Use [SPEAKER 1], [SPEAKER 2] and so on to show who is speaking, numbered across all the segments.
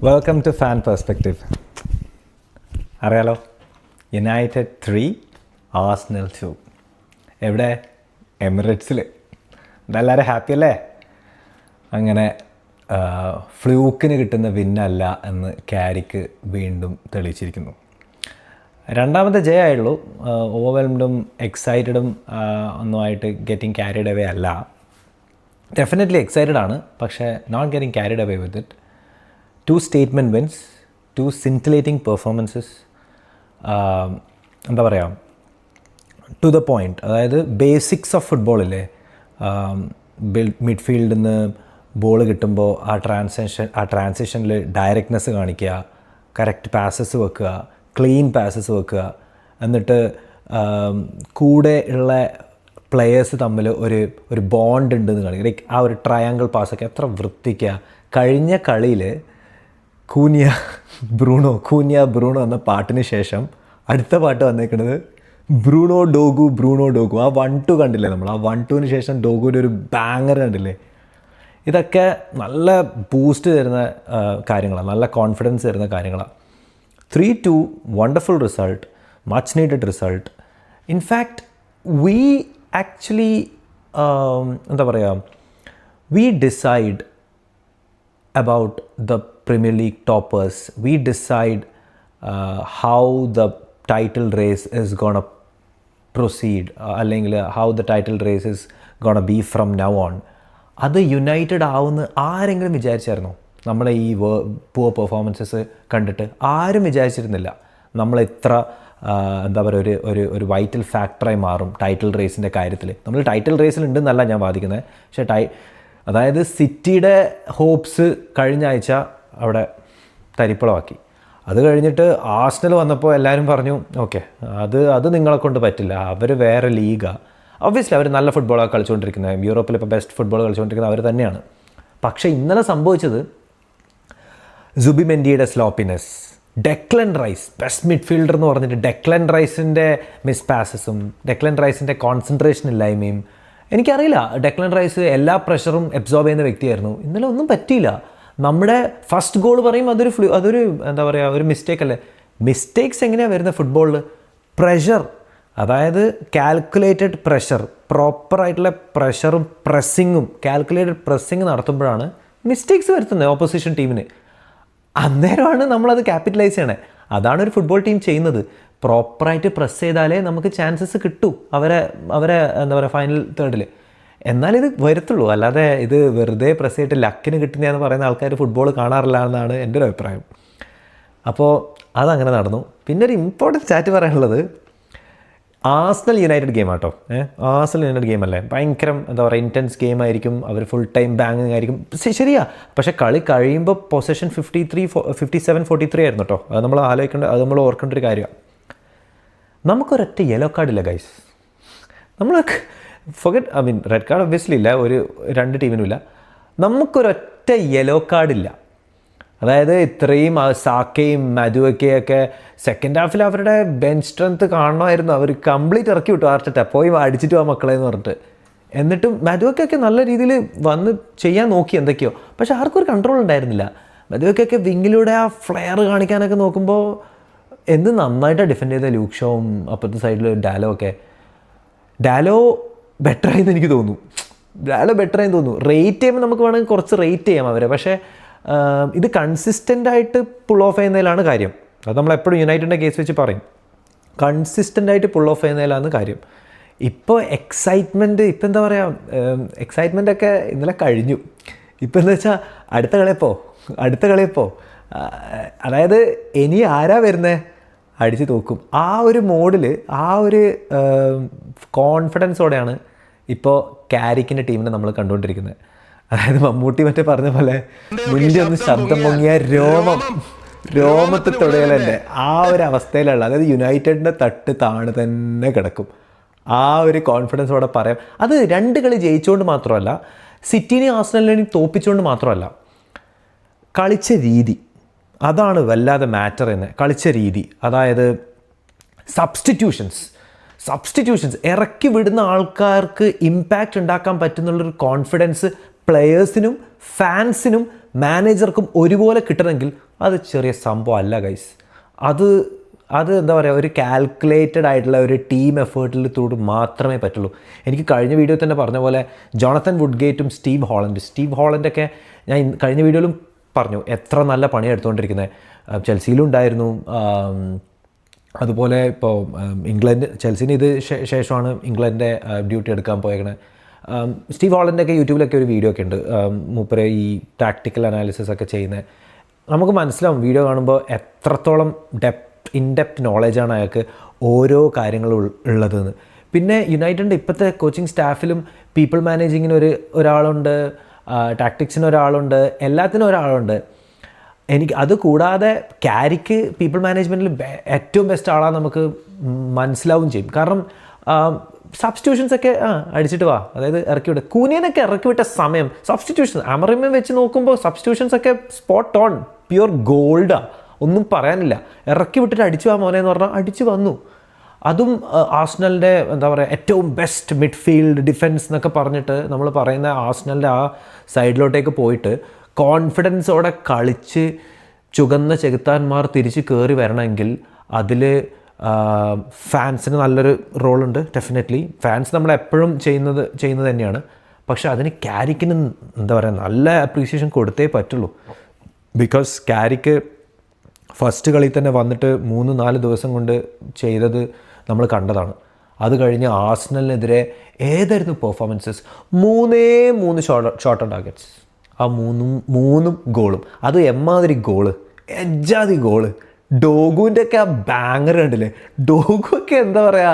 [SPEAKER 1] Welcome to fan perspective. അറിയാലോ, United 3 Arsenal 2. എവിടെ? എമിറേറ്റ്സിൽ. ഇതെല്ലാവരും ഹാപ്പി അല്ലേ? അങ്ങനെ ഫ്ലൂക്കിന് കിട്ടുന്ന വിന്നല്ല എന്ന് ക്യാരിക്ക് വീണ്ടും തെളിയിച്ചിരിക്കുന്നു. രണ്ടാമത്തെ ജയമായുള്ളൂ. ഓവർവെൽംഡും എക്സൈറ്റഡും ഒന്നുമായിട്ട് ഗെറ്റിംഗ് ക്യാരിഡ് അവേ അല്ല. ഡെഫിനറ്റ്ലി എക്സൈറ്റഡ് ആണ്, പക്ഷേ not getting carried away with it. 2 സ്റ്റേറ്റ്മെൻറ്റ് വിൻസ്, 2 സിൻറ്റിലേറ്റിംഗ് പെർഫോമൻസസ്. എന്താ പറയുക, ടു ദ പോയിൻറ്റ്. അതായത് ബേസിക്സ് ഓഫ് ഫുട്ബോളില്ലേ, മിഡ്ഫീൽഡിൽ നിന്ന് ബോൾ കിട്ടുമ്പോൾ ആ ട്രാൻസിഷനിൽ ഡയറക്റ്റ്നെസ് കാണിക്കുക, കറക്റ്റ് പാസസ് വെക്കുക, ക്ലീൻ പാസസ് വെക്കുക, എന്നിട്ട് കൂടെ ഉള്ള പ്ലെയേഴ്സ് തമ്മിൽ ഒരു ബോണ്ട് ഉണ്ടെന്ന് കാണിക്കുക. ലൈക്ക് ആ ഒരു ട്രയാങ്കിൾ പാസ്സൊക്കെ എത്ര വൃത്തിക്കുക. കഴിഞ്ഞ കളിയിൽ കൂനിയ ബ്രൂണോ എന്ന പാട്ടിന് ശേഷം അടുത്ത പാട്ട് വന്നേക്കുന്നത് ബ്രൂണോ ഡോഗു. ആ 1-2 കണ്ടില്ലേ നമ്മൾ? ആ 1-2ന് ശേഷം ഡോഗുവിൻ്റെ ഒരു ബാങ്ങർ കണ്ടില്ലേ? ഇതൊക്കെ നല്ല ബൂസ്റ്റ് തരുന്ന കാര്യങ്ങളാണ്, നല്ല കോൺഫിഡൻസ് തരുന്ന കാര്യങ്ങളാണ്. 3-2 wonderful result, much needed result. In fact we actually എന്താ പറയുക, we decide about the Premier League toppers. We decide how the title race is gonna proceed, അല്ലെങ്കിൽ how the title race is gonna be from now on. അത് United ആവുമെന്ന് ആരെങ്കിലും വിചാരിച്ചായിരുന്നോ? നമ്മളെ ഈ poor performances കണ്ടിട്ട് ആരും വിചാരിച്ചിരുന്നില്ല നമ്മളിത്ര എന്താ പറയുക ഒരു വൈറ്റൽ ഫാക്ടറായി മാറും ടൈറ്റിൽ റേസിൻ്റെ കാര്യത്തിൽ. നമ്മൾ ടൈറ്റിൽ റേസിലുണ്ടെന്നല്ല ഞാൻ വാദിക്കുന്നത്, പക്ഷേ അതായത് സിറ്റിയുടെ ഹോപ്സ് കഴിഞ്ഞ ആഴ്ച അവിടെ തരിപ്പളമാക്കി. അത് കഴിഞ്ഞിട്ട് ആർസണൽ വന്നപ്പോൾ എല്ലാവരും പറഞ്ഞു ഓക്കെ, അത് നിങ്ങളെ കൊണ്ട് പറ്റില്ല, അവർ വേറെ ലീഗാണ്. ഒബ്വിയസ്ലി അവർ നല്ല ഫുട്ബോളാണ് കളിച്ചുകൊണ്ടിരിക്കുന്നത്, യൂറോപ്പിൽ ഇപ്പോൾ ബെസ്റ്റ് ഫുട്ബോൾ കളിച്ചുകൊണ്ടിരിക്കുന്നത് അവർ തന്നെയാണ്. പക്ഷേ ഇന്നലെ സംഭവിച്ചത് സുബിമെൻഡിയുടെ സ്ലോപ്പിനെസ്, ഡെക്ലൻ റൈസ് ബെസ്റ്റ് മിഡ്ഫീൽഡർ എന്ന് പറഞ്ഞിട്ട് ഡെക്ലൻ റൈസിൻ്റെ മിസ് പാസസും ഡെക്ലൻ റൈസിൻ്റെ കോൺസെൻട്രേഷൻ ഇല്ലായ്മയും. എനിക്കറിയില്ല, ഡെക്ലൻ റൈസ് എല്ലാ പ്രഷറും അബ്സോർബ് ചെയ്യുന്ന വ്യക്തിയായിരുന്നു. ഇന്നലെ ഒന്നും പറ്റിയില്ല. നമ്മുടെ ഫസ്റ്റ് ഗോൾ പറയും അതൊരു എന്താ പറയുക, ഒരു മിസ്റ്റേക്ക് അല്ലേ. മിസ്റ്റേക്സ് എങ്ങനെയാണ് വരുന്നത് ഫുട്ബോളിൽ? പ്രഷർ, അതായത് കാൽക്കുലേറ്റഡ് പ്രഷർ, പ്രോപ്പറായിട്ടുള്ള പ്രഷറും പ്രസ്സിങ്ങും കാൽക്കുലേറ്റഡ് പ്രസ്സിങ് നടത്തുമ്പോഴാണ് മിസ്റ്റേക്സ് വരുത്തുന്നത് ഓപ്പോസിഷൻ ടീമിന്. അന്നേരമാണ് നമ്മളത് ക്യാപിറ്റലൈസ് ചെയ്യണേ. അതാണ് ഒരു ഫുട്ബോൾ ടീം ചെയ്യുന്നത്. പ്രോപ്പറായിട്ട് പ്രസ് ചെയ്താലേ നമുക്ക് ചാൻസസ് കിട്ടൂ അവരെ എന്താ പറയുക ഫൈനൽ തേർഡിൽ. എന്നാലിത് വരത്തുള്ളൂ. അല്ലാതെ ഇത് വെറുതെ പ്രസ് ചെയ്തിട്ട് ലക്കിന് കിട്ടുന്നതെന്ന് പറയുന്ന ആൾക്കാർ ഫുട്ബോൾ കാണാറില്ല എന്നാണ് എൻ്റെ ഒരു അഭിപ്രായം. അപ്പോൾ അതങ്ങനെ നടന്നു. പിന്നെ ഒരു ഇമ്പോർട്ടൻറ്റ് ചാറ്റ് പറയാനുള്ളത് ആർസണൽ യുണൈറ്റഡ് ഗെയിം ആട്ടോ. ആർസണൽ യുണൈറ്റഡ് ഗെയിം അല്ലേ, ഭയങ്കര എന്താ പറയുക ഇൻറ്റൻസ് ഗെയിം ആയിരിക്കും, അവർ ഫുൾ ടൈം ബാങ്ങിങ് ആയിരിക്കും. ശരിയാ, പക്ഷേ കളി കഴിയുമ്പോൾ പൊസഷൻ 57-43 ആയിരുന്നു കേട്ടോ. അത് നമ്മൾ നമ്മൾ ഓർക്കേണ്ട ഒരു കാര്യമാണ്. നമുക്കൊരൊറ്റ യെല്ലോ കാർഡില്ല ഗൈസ്. നമ്മൾ റെഡ് കാർഡ് ഒബ്വിയസ്ലി ഇല്ല, ഒരു 2 ടീമിനും ഇല്ല. നമുക്കൊരൊറ്റ യെല്ലോ കാർഡില്ല. അതായത് ഇത്രയും സാക്കയും മധുവൊക്കെയൊക്കെ സെക്കൻഡ് ഹാഫിൽ അവരുടെ ബെഞ്ച് സ്ട്രെങ്ത് കാണണമായിരുന്നു. അവർ കംപ്ലീറ്റ് ഇറക്കി വിട്ടു ആർട്ടറ്റ, പോയി അടിച്ചിട്ട് ആ മക്കളെ എന്ന് പറഞ്ഞിട്ട്. എന്നിട്ടും മധുവൊക്കെ നല്ല രീതിയിൽ വന്ന് ചെയ്യാൻ നോക്കി എന്തൊക്കെയോ, പക്ഷെ ആർക്കും ഒരു കൺട്രോൾ ഉണ്ടായിരുന്നില്ല. മധുവൊക്കെ വിങ്ങിലൂടെ ആ ഫ്ലെയർ കാണിക്കാനൊക്കെ നോക്കുമ്പോൾ എന്ത് നന്നായിട്ടാണ് ഡിഫെൻഡ് ചെയ്ത ലൂക്ഷോവും അപ്പുറത്തെ സൈഡിൽ ഡാലോ ബെറ്ററായെന്ന് എനിക്ക് തോന്നുന്നു. റേറ്റ് ചെയ്യുമ്പോൾ നമുക്ക് വേണമെങ്കിൽ കുറച്ച് റേറ്റ് ചെയ്യാം അവരെ, പക്ഷേ ഇത് കൺസിസ്റ്റൻ്റായിട്ട് പുൾ ഓഫ് ചെയ്യുന്നതിലാണ് കാര്യം. അത് നമ്മളെപ്പോഴും യുണൈറ്റഡിൻ്റെ കേസ് വെച്ച് പറയും, കൺസിസ്റ്റൻ്റായിട്ട് പുൾ ഓഫ് ചെയ്യുന്നതിലാണ് കാര്യം. ഇപ്പോൾ എക്സൈറ്റ്മെൻറ്റ്, ഇപ്പോൾ എന്താ പറയുക, എക്സൈറ്റ്മെൻറ്റൊക്കെ ഇന്നലെ കഴിഞ്ഞു. ഇപ്പോൾ എന്താ വെച്ചാൽ അടുത്ത കളിയപ്പോൾ അതായത് ഇനി ആരാ വരുന്നത് അടിച്ച് തോക്കും. ആ ഒരു മോഡിൽ, ആ ഒരു കോൺഫിഡൻസോടെയാണ് ഇപ്പോൾ ക്യാരിക്കിൻ്റെ ടീമിനെ നമ്മൾ കണ്ടുകൊണ്ടിരിക്കുന്നത്. അതായത് മമ്മൂട്ടി മറ്റേ പറഞ്ഞ പോലെ മുന്നിൽ ഒന്ന് ശബ്ദം പൊങ്ങിയ രോമത്തെ തൊടയലല്ലേ, ആ ഒരു അവസ്ഥയിലുള്ള, അതായത് യുണൈറ്റഡിൻ്റെ തട്ട് താണ് തന്നെ കിടക്കും. ആ ഒരു കോൺഫിഡൻസോടെ പറയാം. അത് 2 കളി ജയിച്ചുകൊണ്ട് മാത്രമല്ല, സിറ്റിനെ ആർസണലിനെ തോപ്പിച്ചുകൊണ്ട് മാത്രമല്ല, കളിച്ച രീതി, അതാണ് വല്ലാതെ മാറ്റർ ചെയ്യുന്നത്. കളിച്ച രീതി, അതായത് സബ്സ്റ്റിറ്റ്യൂഷൻസ് ഇറക്കി വിടുന്ന ആൾക്കാർക്ക് ഇമ്പാക്റ്റ് ഉണ്ടാക്കാൻ പറ്റുന്നുള്ളൊരു കോൺഫിഡൻസ് പ്ലെയേഴ്സിനും ഫാൻസിനും മാനേജർക്കും ഒരുപോലെ കിട്ടണമെങ്കിൽ അത് ചെറിയ സംഭവം അല്ല ഗൈസ്. അത് എന്താ പറയുക, ഒരു കാൽക്കുലേറ്റഡ് ആയിട്ടുള്ള ഒരു ടീം എഫേർട്ടിലൂടെ മാത്രമേ പറ്റുള്ളൂ. എനിക്ക് കഴിഞ്ഞ വീഡിയോ തന്നെ പറഞ്ഞ പോലെ ജോണത്തൻ വുഡ്ഗേറ്റും സ്റ്റീവ് ഹോളൻഡൊക്കെ ഞാൻ കഴിഞ്ഞ വീഡിയോയിലും പറഞ്ഞു എത്ര നല്ല പണി എടുത്തുകൊണ്ടിരിക്കുന്നത്. ചെൽസിയിലും ഉണ്ടായിരുന്നു. അതുപോലെ ഇപ്പോൾ ചെൽസിന് ഇത് ശേഷമാണ് ഇംഗ്ലണ്ടിൻ്റെ ഡ്യൂട്ടി എടുക്കാൻ പോയേക്കണേ. സ്റ്റീവ് ഹോളൻഡൊക്കെ യൂട്യൂബിലൊക്കെ ഒരു വീഡിയോ ഒക്കെ ഉണ്ട്, മൂപ്പരെ ഈ ടാക്ടിക്കൽ അനാലിസിസ് ഒക്കെ ചെയ്യുന്നത്. നമുക്ക് മനസ്സിലാവും വീഡിയോ കാണുമ്പോൾ എത്രത്തോളം ഇൻഡെപ്ത് നോളജാണ് അയാൾക്ക് ഓരോ കാര്യങ്ങളും ഉള്ളതെന്ന്. പിന്നെ യുണൈറ്റഡിൻ്റെ ഇപ്പോഴത്തെ കോച്ചിങ് സ്റ്റാഫിലും പീപ്പിൾ മാനേജിങ്ങിന് ഒരാളുണ്ട്, ടാക്ടിക്സിന് ഒരാളുണ്ട്, എല്ലാത്തിനും ഒരാളുണ്ട്. എനിക്ക് അത് കൂടാതെ ക്യാരിക്ക് പീപ്പിൾ മാനേജ്മെൻറ്റിൽ ഏറ്റവും ബെസ്റ്റ് ആളാണ് നമുക്ക് മനസ്സിലാവും ചെയ്യും. കാരണം സബ്സ്റ്റിറ്റ്യൂഷൻസൊക്കെ അടിച്ചിട്ട് വാ, അതായത് ഇറക്കി വിട്ട കൂനിയനൊക്കെ ഇറക്കി വിട്ട സമയം സബ്സ്റ്റിറ്റ്യൂഷൻ അമറിമ വെച്ച് നോക്കുമ്പോൾ സബ്സ്റ്റിറ്റ്യൂഷൻസൊക്കെ സ്പോട്ട് ഓൺ, പ്യുവർ ഗോൾഡാണ്, ഒന്നും പറയാനില്ല. ഇറക്കി വിട്ടിട്ട് അടിച്ചു വാ മോനെ എന്ന് പറഞ്ഞാൽ അടിച്ചു വന്നു. അതും ആഴ്സണലിൻ്റെ എന്താ പറയുക ഏറ്റവും ബെസ്റ്റ് മിഡ്ഫീൽഡ് ഡിഫെൻസ് എന്നൊക്കെ പറഞ്ഞിട്ട് നമ്മൾ പറയുന്ന ആഴ്സണലിൻ്റെ ആ സൈഡിലോട്ടേക്ക് പോയിട്ട് കോൺഫിഡൻസോടെ കളിച്ച് ചുവന്ന ചെകുത്താന്മാർ തിരിച്ച് കയറി വരണമെങ്കിൽ അതിൽ ഫാൻസിന് നല്ലൊരു റോളുണ്ട്. ഡെഫിനറ്റ്ലി ഫാൻസ് നമ്മളെപ്പോഴും ചെയ്യുന്നത് തന്നെയാണ്. പക്ഷേ അതിന് ക്യാരിക്കിന് എന്താ പറയുക നല്ല അപ്രീസിയേഷൻ കൊടുത്തേ പറ്റുള്ളൂ. ബിക്കോസ് ക്യാരിക്ക് ഫസ്റ്റ് കളി തന്നെ വന്നിട്ട് 3-4 ദിവസം കൊണ്ട് ചെയ്തത് നമ്മൾ കണ്ടതാണ്. അത് കഴിഞ്ഞ് ആഴ്സണലിനെതിരെ ഏതായിരുന്നു പെർഫോമൻസസ്? 3 ഷോട്ട് ഓൺ ടാർഗറ്റ്സ്, ആ മൂന്നും ഗോളും. അത് എമ്മാതിരി ഗോള്, എജ്ജാതി ഗോള്. ഡോഗുവിൻ്റെ ഒക്കെ ആ ബാങ്ങർ കണ്ടില്ലേ? ഡോഗു ഒക്കെ എന്താ പറയുക,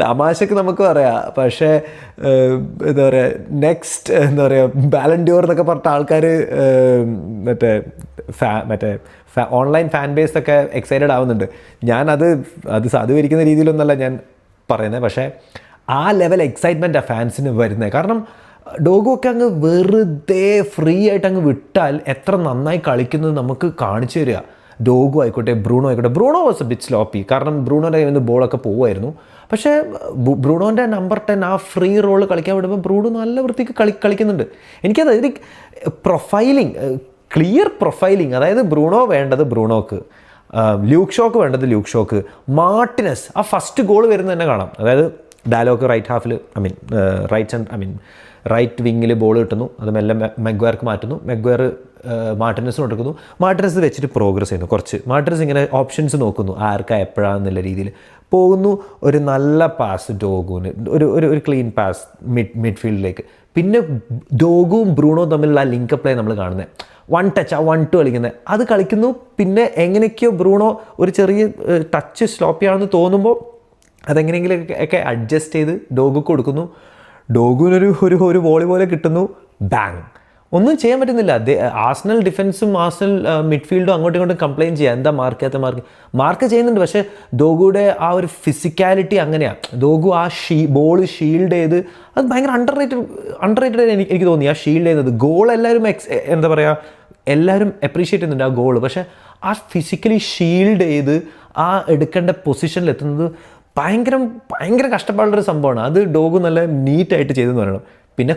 [SPEAKER 1] തമാശക്ക് നമുക്ക് പറയാം. പക്ഷേ എന്താ പറയുക, നെക്സ്റ്റ് എന്താ പറയുക ബാലൻഡിയോർ എന്നൊക്കെ പറഞ്ഞ ആൾക്കാർ മറ്റേ ഓൺലൈൻ ഫാൻ ബേസൊക്കെ എക്സൈറ്റഡ് ആവുന്നുണ്ട്. അത് സാധൂകരിക്കുന്ന രീതിയിലൊന്നല്ല ഞാൻ പറയുന്നത്. പക്ഷേ ആ ലെവൽ എക്സൈറ്റ്മെൻറ്റാണ് ഫാൻസിന് വരുന്നത്. കാരണം ഡോഗു ഒക്കെ അങ്ങ് വെറുതെ ഫ്രീ ആയിട്ട് അങ്ങ് വിട്ടാൽ എത്ര നന്നായി കളിക്കുന്നത് നമുക്ക് കാണിച്ചു തരിക. ഡോഗു ആയിക്കോട്ടെ, ബ്രൂണോ ആയിക്കോട്ടെ. Bruno was A bit sloppy, കാരണം ബ്രൂണോൻ്റെ കയ്യിൽ നിന്ന് ബോളൊക്കെ പോകുമായിരുന്നു. പക്ഷേ ബ്രൂണോൻ്റെ നമ്പർ 10 ആ ഫ്രീ റോള് കളിക്കാൻ വിടുമ്പോൾ ബ്രൂണോ നല്ല വൃത്തിക്ക് കളിക്കുന്നുണ്ട്. എനിക്കത് ഒരു പ്രൊഫൈലിങ്, ക്ലിയർ പ്രൊഫൈലിങ്. അതായത് ബ്രൂണോ വേണ്ടത് ബ്രൂണോക്ക്, ല്യൂക്ക് ഷോക്ക് വേണ്ടത് ല്യൂക്ക് ഷോക്ക്, മാർട്ടിനസ് ആ ഫസ്റ്റ് ഗോൾ വരുന്നത് തന്നെ കാണാം. അതായത് ഡാലോക്ക് റൈറ്റ് ഹാഫിൽ റൈറ്റ് വിങ്ങിൽ ബോൾ കിട്ടുന്നു, അത് മെല്ലെ മെഗ്വയർക്ക് മാറ്റുന്നു, മെഗ്വയർ മാർട്ടിനസിന് കൊടുക്കുന്നു, മാർട്ടിനസ് വെച്ചിട്ട് പ്രോഗ്രസ് ചെയ്യുന്നു. കുറച്ച് മാർട്ടിനസ് ഇങ്ങനെ ഓപ്ഷൻസ് നോക്കുന്നു ആർക്കാ എപ്പോഴാണെന്നുള്ള രീതിയിൽ പോകുന്നു. ഒരു നല്ല പാസ് ഡോഗുവിന്, ഒരു ക്ലീൻ പാസ് മിഡ്ഫീൽഡിലേക്ക്. പിന്നെ ഡോഗുവും ബ്രൂണോവും തമ്മിലുള്ള ആ ലിങ്ക് പ്ലേ നമ്മൾ കാണുന്നത്, 1 ടച്ച്, ആ 1-2 കളിക്കുന്നത് അത് കളിക്കുന്നു. പിന്നെ എങ്ങനെയൊക്കെയോ ബ്രൂണോ ഒരു ചെറിയ ടച്ച് സ്ലോപ്പിയാണെന്ന് തോന്നുമ്പോൾ അതെങ്ങനെയെങ്കിലും ഒക്കെ അഡ്ജസ്റ്റ് ചെയ്ത് ഡോഗുക്ക് കൊടുക്കുന്നു. ഡോഗുവിനൊരു ഒരു വോളി പോലെ കിട്ടുന്നു, ബാങ്. ഒന്നും ചെയ്യാൻ പറ്റുന്നില്ല. ആഴ്സണൽ ഡിഫൻസും ആഴ്സണൽ മിഡ്ഫീൽഡും അങ്ങോട്ടും ഇങ്ങോട്ടും കംപ്ലയിൻറ്റ് ചെയ്യുക, എന്താ മാർക്ക് ചെയ്യുന്നുണ്ട്. പക്ഷേ ഡോഗുയുടെ ആ ഒരു ഫിസിക്കാലിറ്റി അങ്ങനെയാണ്. ഡോഗു ആ ബോൾ ഷീൽഡ് ചെയ്ത് അത് ഭയങ്കര അണ്ടർ റേറ്റഡ് എനിക്ക് തോന്നി. ആ ഷീൽഡ് ചെയ്യുന്നത് ഗോൾ എല്ലാവരും എന്താ പറയുക, എല്ലാവരും അപ്രീഷിയേറ്റ് ചെയ്യുന്നുണ്ട് ആ ഗോൾ. പക്ഷേ ആ ഫിസിക്കലി ഷീൽഡ് ചെയ്ത് ആ എടുക്കേണ്ട പൊസിഷനിലെത്തുന്നത് ഭയങ്കര കഷ്ടപ്പാടുള്ളൊരു സംഭവമാണ്. അത് ഡോഗു നല്ല നീറ്റായിട്ട് ചെയ്തെന്ന് പറയണം. പിന്നെ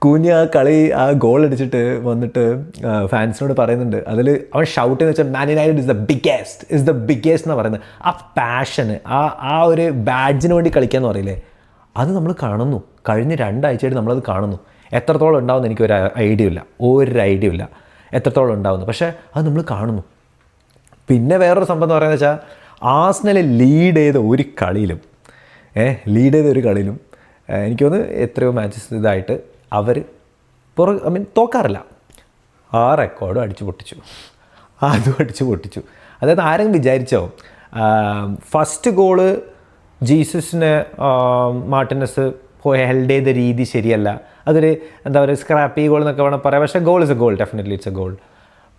[SPEAKER 1] കൂഞ്ഞ ആ ഗോൾ അടിച്ചിട്ട് വന്നിട്ട് ഫാൻസിനോട് പറയുന്നുണ്ട്. അതിൽ അവൻ ഷൗട്ട് എന്ന് വെച്ചാൽ Man United is the biggest എന്നാണ് പറയുന്നത്. ആ പാഷന്, ആ ഒരു ബാഡ്ജിന് വേണ്ടി കളിക്കാന്ന് പറയില്ലേ, അത് നമ്മൾ കാണുന്നു. കഴിഞ്ഞ 2 ആഴ്ചയായിട്ട് നമ്മളത് കാണുന്നു. എത്രത്തോളം ഉണ്ടാവുമെന്ന് എനിക്കൊരു ഐഡിയ ഇല്ല എത്രത്തോളം ഉണ്ടാവുന്നു. പക്ഷേ അത് നമ്മൾ കാണുന്നു. പിന്നെ വേറൊരു സംഭവം എന്ന് പറയുന്നത് വെച്ചാൽ ആഴ്സണൽ ലീഡ് ചെയ്ത ഒരു കളിയിലും എനിക്ക് തോന്നുന്നു എത്രയോ മാച്ചസ് ഇതായിട്ട് അവർ തോക്കാറില്ല. ആ റെക്കോർഡും അടിച്ചു പൊട്ടിച്ചു. അതായത് ആരെങ്കിലും വിചാരിച്ചോ ഫസ്റ്റ് ഗോള് ജീസസിന് മാർട്ടിനസ് ഹെൽഡ് ചെയ്ത രീതി ശരിയല്ല, അതൊരു എന്താ പറയുക സ്ക്രാപ്പി ഗോൾ എന്നൊക്കെ വേണം പറയാം. പക്ഷേ goal is A goal, definitely it's A goal.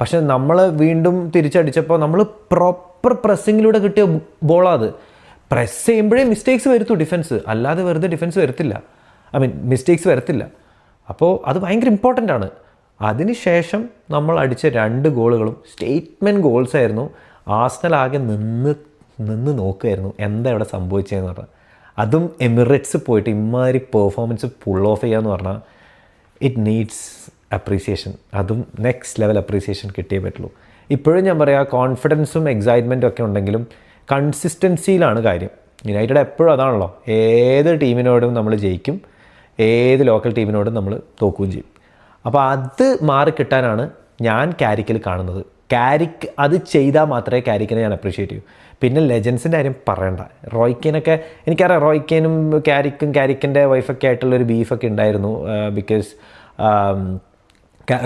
[SPEAKER 1] പക്ഷെ നമ്മൾ വീണ്ടും തിരിച്ചടിച്ചപ്പോൾ നമ്മൾ പ്രോപ്പർ പ്രസ്സിങ്ങിലൂടെ കിട്ടിയ ബോളാണ് അത്. പ്രസ് ചെയ്യുമ്പോഴേ മിസ്റ്റേക്സ് വരുത്തു ഡിഫൻസ്, അല്ലാതെ വെറുതെ ഡിഫൻസ് മിസ്റ്റേക്സ് വരത്തില്ല. അപ്പോൾ അത് ഭയങ്കര ഇമ്പോർട്ടൻ്റ് ആണ്. അതിനുശേഷം നമ്മൾ അടിച്ച 2 ഗോളുകളും സ്റ്റേറ്റ്മെൻറ്റ് ഗോൾസ് ആയിരുന്നു. ആഴ്സണൽ ആകെ നിന്ന് നോക്കുമായിരുന്നു എന്താ ഇവിടെ സംഭവിച്ചതെന്ന് പറഞ്ഞാൽ. അതും എമിറേറ്റ്സ് പോയിട്ട് ഇമ്മാതിരി പെർഫോമൻസ് പുൾ ഓഫ് ചെയ്യാന്ന് പറഞ്ഞാൽ ഇറ്റ് നീഡ്സ് അപ്രീസിയേഷൻ. അതും നെക്സ്റ്റ് ലെവൽ അപ്രീസിയേഷൻ കിട്ടിയേ പറ്റുള്ളൂ. ഇപ്പോഴും ഞാൻ പറയാം, കോൺഫിഡൻസും എക്സൈറ്റ്മെൻറ്റും ഒക്കെ ഉണ്ടെങ്കിലും കൺസിസ്റ്റൻസിയിലാണ് കാര്യം. യുണൈറ്റഡ് എപ്പോഴും അതാണല്ലോ, ഏത് ടീമിനോടും നമ്മൾ ജയിക്കും, ഏത് ലോക്കൽ ടീമിനോടും നമ്മൾ തോക്കുകയും ചെയ്യും. അപ്പോൾ അത് മാറിക്കിട്ടാനാണ് ഞാൻ കാരിക്കിൽ കാണുന്നത്. കാരിക്ക് അത് ചെയ്താൽ മാത്രമേ കാരിക്കിനെ ഞാൻ അപ്രീഷിയേറ്റ് ചെയ്യൂ. പിന്നെ ലെജൻസിൻ്റെ കാര്യം പറയണ്ട. റോയ്ക്കേനൊക്കെ എനിക്കറിയാം, റോയ്ക്കേനും കാരിക്കിൻ്റെ വൈഫൊക്കെ ആയിട്ടുള്ളൊരു ബീഫൊക്കെ ഉണ്ടായിരുന്നു. ബിക്കോസ്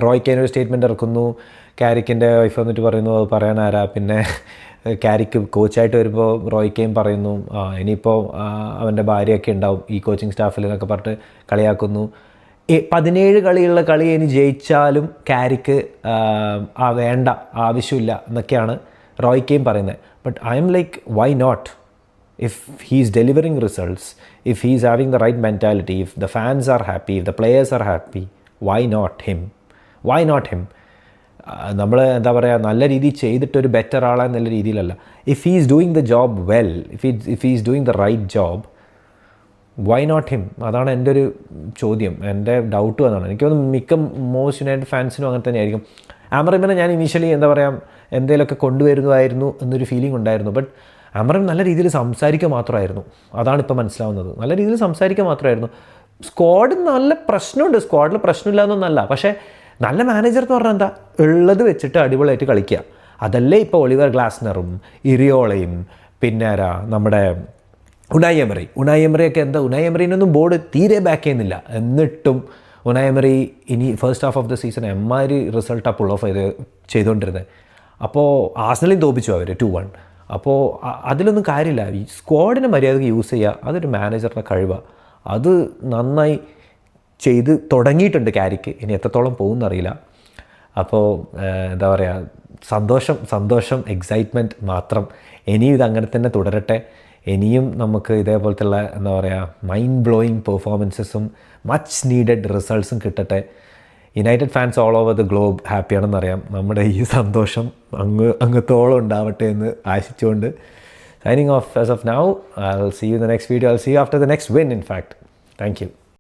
[SPEAKER 1] റോയ്ക്കേൻ ഒരു സ്റ്റേറ്റ്മെൻറ്റ് ഇറക്കുന്നു, കാരിക്കിൻ്റെ വൈഫ് വന്നിട്ട് പറയുന്നു അത് പറയാനാരാ. പിന്നെ കാരിക്ക് കോച്ചായിട്ട് വരുമ്പോൾ റോയ്ക്കേയും പറയുന്നു ഇനിയിപ്പോൾ അവൻ്റെ ഭാര്യയൊക്കെ ഉണ്ടാവും ഈ കോച്ചിങ് സ്റ്റാഫിൽ എന്നൊക്കെ പറഞ്ഞിട്ട് കളിയാക്കുന്നു. 17 കളിയുള്ള കളി ഇനി ജയിച്ചാലും കാരിക്ക് വേണ്ട, ആവശ്യമില്ല എന്നൊക്കെയാണ് റോയ്ക്കേയും പറയുന്നത്. But I am like, why not? If he's delivering results, if he's having the right mentality, if the fans are happy, if the players are happy, why not him? Why not him? നമ്മൾ എന്താ പറയുക, നല്ല രീതിയിൽ ചെയ്തിട്ടൊരു better ആളെന്നുള്ള രീതിയിലല്ല. If he's doing the job well, if he's doing the right job, why not him? അതാണ് എൻ്റെ ഒരു ചോദ്യം, എൻ്റെ ഡൗട്ടും അതാണ്. എനിക്ക് തോന്നുന്നു മിക്ക മോസ്റ്റ് യുണൈറ്റഡ് ഫാൻസിനും അങ്ങനെ തന്നെയായിരിക്കും. ആമറിമിനെ ഞാൻ ഇനീഷ്യലി എന്താ പറയുക, എന്തെങ്കിലുമൊക്കെ കൊണ്ടുവരുന്നതായിരുന്നു എന്നൊരു ഫീലിംഗ് ഉണ്ടായിരുന്നു. ബട്ട് ആമറിം നല്ല രീതിയിൽ സംസാരിക്കുക മാത്രമായിരുന്നു. അതാണ് ഇപ്പോൾ മനസ്സിലാവുന്നത്. നല്ല രീതിയിൽ സംസാരിക്കുക മാത്രമായിരുന്നു. സ്ക്വാഡ് നല്ല പ്രശ്നമുണ്ട്, സ്ക്വാഡിൽ പ്രശ്നമില്ല എന്നൊന്നല്ല. പക്ഷേ നല്ല മാനേജർ എന്ന് പറഞ്ഞാൽ എന്താ, ഉള്ളത് വെച്ചിട്ട് അടിപൊളിയായിട്ട് കളിക്കുക. അതല്ലേ ഇപ്പോൾ ഒളിവർ ഗ്ലാസ്നറും ഇറിയോളയും പിന്നെ ആരാ നമ്മുടെ ഉനായി എമറിയൊക്കെ എന്താ, ഉനായി എമറിനൊന്നും ബോർഡ് തീരെ ബാക്ക് ചെയ്യുന്നില്ല. എന്നിട്ടും ഉനായി എമറി ഇനി first half of the season എമ്മാതിരി റിസൾട്ടാണ് പുൾ ഓഫ് ചെയ്തുകൊണ്ടിരുന്നത്. അപ്പോൾ ആർസണലിൽ തോപ്പിച്ചു അവർ 2-1. അപ്പോൾ അതിലൊന്നും കാര്യമില്ല. ഈ സ്ക്വാഡിനെ മര്യാദയ്ക്ക് യൂസ് ചെയ്യുക, അതൊരു മാനേജറുടെ കഴിവാണ്. അത് നന്നായി ചെയ്ത് തുടങ്ങിയിട്ടുണ്ട് കാരിക്ക്. ഇനി എത്രത്തോളം പോകുമെന്നറിയില്ല. അപ്പോൾ എന്താ പറയുക, സന്തോഷം എക്സൈറ്റ്മെൻറ്റ് മാത്രം. ഇനിയും ഇതങ്ങനെ തന്നെ തുടരട്ടെ. ഇനിയും നമുക്ക് ഇതേപോലത്തുള്ള എന്താ പറയുക മൈൻഡ് ബ്ലോയിങ് പെർഫോമൻസസും മച്ച് നീഡഡ് റിസൾട്ട്സും കിട്ടട്ടെ. United fans all over the globe ഹാപ്പിയാണെന്നറിയാം. നമ്മുടെ ഈ സന്തോഷം അങ്ങത്തോളം ഉണ്ടാവട്ടെ എന്ന് ആശിച്ചുകൊണ്ട് signing off as of now. I'll see you in the next video. I'll see you after the next win, in fact. Thank you.